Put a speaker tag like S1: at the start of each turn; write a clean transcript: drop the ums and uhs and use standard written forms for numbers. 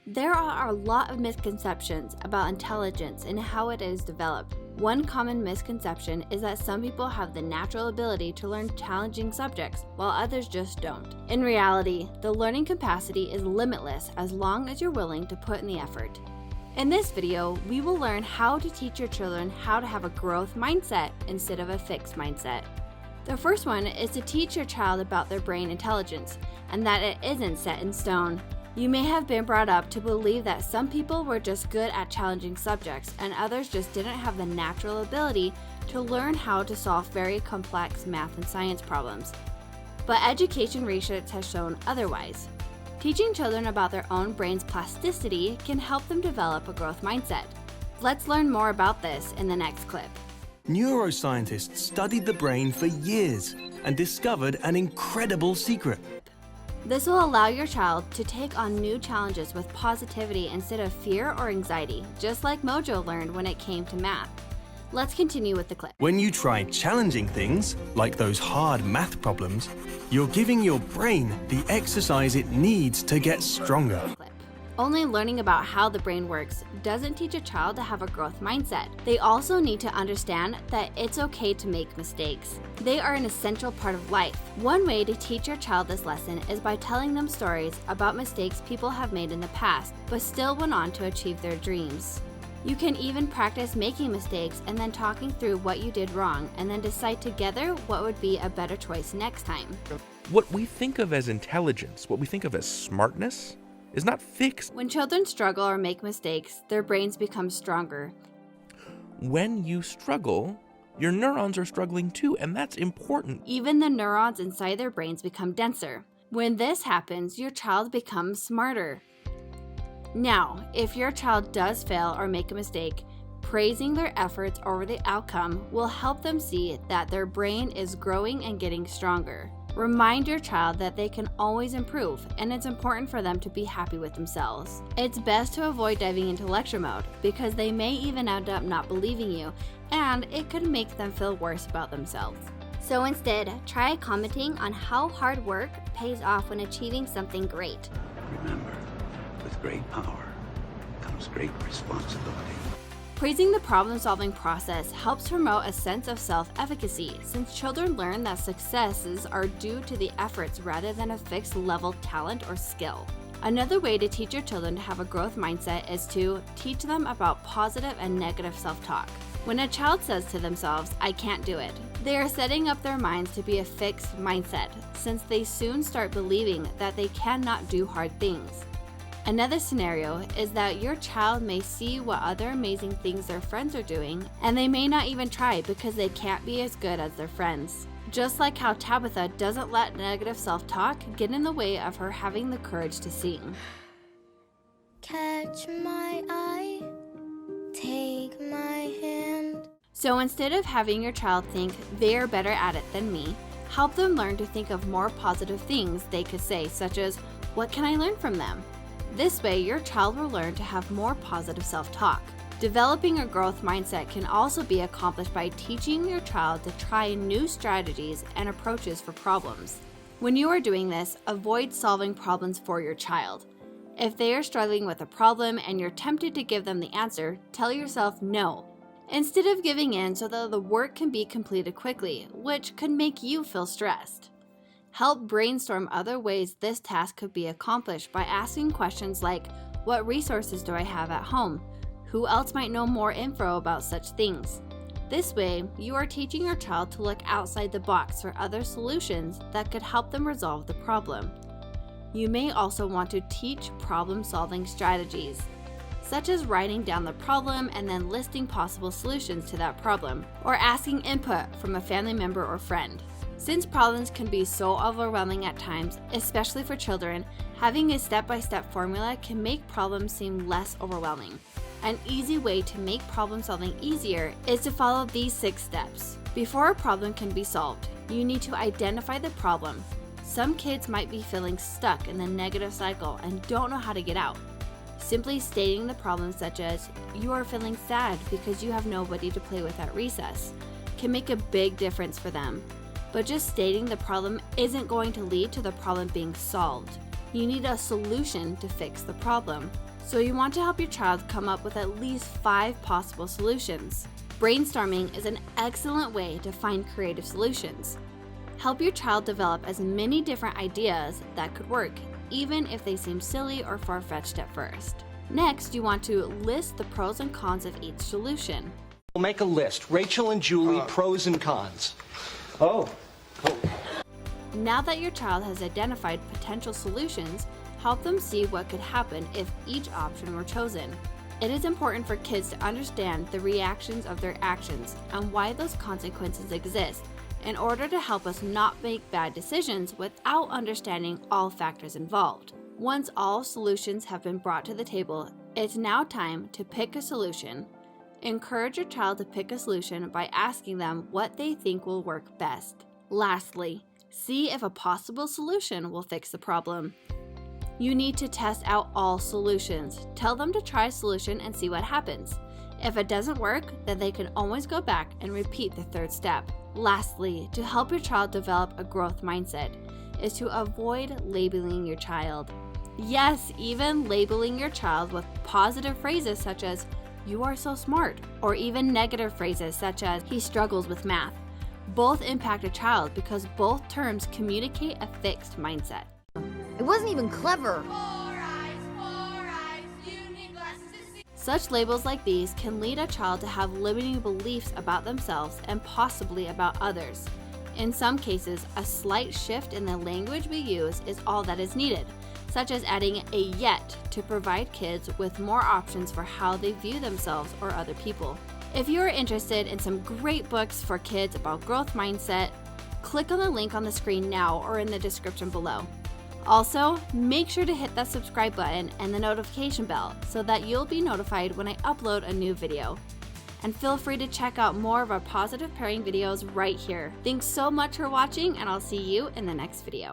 S1: There are a lot of misconceptions about intelligence and how it is developed. One common misconception is that some people have the natural ability to learn challenging subjects, while others just don't. In reality, the learning capacity is limitless as long as you're willing to put in the effort. In this video, we will learn how to teach your children how to have a growth mindset instead of a fixed mindset. The first one is to teach your child about their brain intelligence and that it isn't set in stone. You may have been brought up to believe that some people were just good at challenging subjects and others just didn't have the natural ability to learn how to solve very complex math and science problems. But education research has shown otherwise. Teaching children about their own brain's plasticity can help them develop a growth mindset. Let's learn more about this in the next clip.
S2: Neuroscientists studied the brain for years and discovered an incredible secret.
S1: This will allow your child to take on new challenges with positivity instead of fear or anxiety, just like Mojo learned when it came to math. Let's continue with the clip.
S2: When you try challenging things, like those hard math problems, you're giving your brain the exercise it needs to get stronger.
S1: Only learning about how the brain works doesn't teach a child to have a growth mindset. They also need to understand that it's okay to make mistakes. They are an essential part of life. One way to teach your child this lesson is by telling them stories about mistakes people have made in the past, but still went on to achieve their dreams. You can even practice making mistakes and then talking through what you did wrong, and then decide together what would be a better choice next time.
S3: What we think of as intelligence, what we think of as smartness, is not fixed.
S1: When children struggle or make mistakes, their brains become stronger.
S3: When you struggle, your neurons are struggling too, and that's important.
S1: Even the neurons inside their brains become denser. When this happens, your child becomes smarter. Now, if your child does fail or make a mistake, praising their efforts over the outcome will help them see that their brain is growing and getting stronger. Remind your child that they can always improve, and it's important for them to be happy with themselves. It's best to avoid diving into lecture mode because they may even end up not believing you, and it could make them feel worse about themselves. So instead, try commenting on how hard work pays off when achieving something great.
S4: Remember, with great power comes great responsibility.
S1: Praising the problem-solving process helps promote a sense of self-efficacy, since children learn that successes are due to the efforts rather than a fixed level talent or skill. Another way to teach your children to have a growth mindset is to teach them about positive and negative self-talk. When a child says to themselves, "I can't do it," they are setting up their minds to be a fixed mindset, since they soon start believing that they cannot do hard things. Another scenario is that your child may see what other amazing things their friends are doing, and they may not even try because they can't be as good as their friends. Just like how Tabitha doesn't let negative self-talk get in the way of her having the courage to sing.
S5: Catch my eye, take my hand.
S1: So instead of having your child think they're better at it than me, help them learn to think of more positive things they could say, such as, "What can I learn from them?" This way, your child will learn to have more positive self-talk. Developing a growth mindset can also be accomplished by teaching your child to try new strategies and approaches for problems. When you are doing this, avoid solving problems for your child. If they are struggling with a problem and you're tempted to give them the answer, tell yourself no, instead of giving in so that the work can be completed quickly, which could make you feel stressed. Help brainstorm other ways this task could be accomplished by asking questions like, "What resources do I have at home? Who else might know more info about such things?" This way, you are teaching your child to look outside the box for other solutions that could help them resolve the problem. You may also want to teach problem-solving strategies, such as writing down the problem and then listing possible solutions to that problem, or asking input from a family member or friend. Since problems can be so overwhelming at times, especially for children, having a step-by-step formula can make problems seem less overwhelming. An easy way to make problem solving easier is to follow these 6 steps. Before a problem can be solved, you need to identify the problem. Some kids might be feeling stuck in the negative cycle and don't know how to get out. Simply stating the problem, such as, "You are feeling sad because you have nobody to play with at recess," can make a big difference for them. But just stating the problem isn't going to lead to the problem being solved. You need a solution to fix the problem. So you want to help your child come up with at least 5 possible solutions. Brainstorming is an excellent way to find creative solutions. Help your child develop as many different ideas that could work, even if they seem silly or far-fetched at first. Next, you want to list the pros and cons of each solution.
S6: We'll make a list. Rachel and Julie, pros and cons. Oh.
S1: Now that your child has identified potential solutions, help them see what could happen if each option were chosen. It is important for kids to understand the reactions of their actions and why those consequences exist in order to help us not make bad decisions without understanding all factors involved. Once all solutions have been brought to the table, it's now time to pick a solution. Encourage your child to pick a solution by asking them what they think will work best. Lastly, see if a possible solution will fix the problem. You need to test out all solutions. Tell them to try a solution and see what happens. If it doesn't work, then they can always go back and repeat the third step. Lastly, to help your child develop a growth mindset is to avoid labeling your child. Yes, even labeling your child with positive phrases such as, "You are so smart," or even negative phrases such as, "He struggles with math." Both impact a child because both terms communicate a fixed mindset.
S7: It wasn't even clever.
S1: Such labels like these can lead a child to have limiting beliefs about themselves and possibly about others. In some cases, a slight shift in the language we use is all that is needed, such as adding a yet to provide kids with more options for how they view themselves or other people. If you are interested in some great books for kids about growth mindset, click on the link on the screen now or in the description below. Also, make sure to hit that subscribe button and the notification bell so that you'll be notified when I upload a new video. And feel free to check out more of our positive parenting videos right here. Thanks so much for watching, and I'll see you in the next video.